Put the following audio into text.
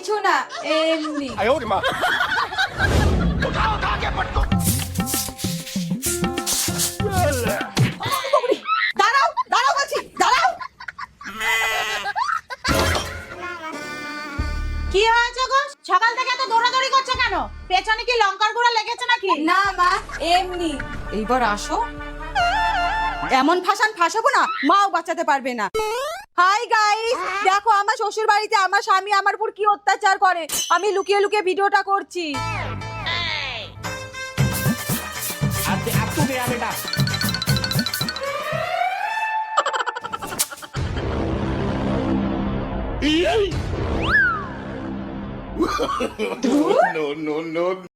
কিছু না, এমনি। দাঁড়াও দাঁড়াও বলছি, দাঁড়াও। কি হয়েছে গো? সকাল থেকে এত দৌড়াদৌড়ি করছে কেন? পেছনে কি লঙ্কার গুঁড়া লেগেছে নাকি? না মা, এমনি। এইবার আসো। এমন ফাঁসাবো না, মাও বাঁচাতে পারবে না। হাই গাইস, দেখো আমার শ্বশুর বাড়িতে আমার স্বামী আমার উপর কি অত্যাচার করে। আমি লুকিয়ে লুকিয়ে ভিডিওটা করছি। अब तू गया बेटा। no, no, no.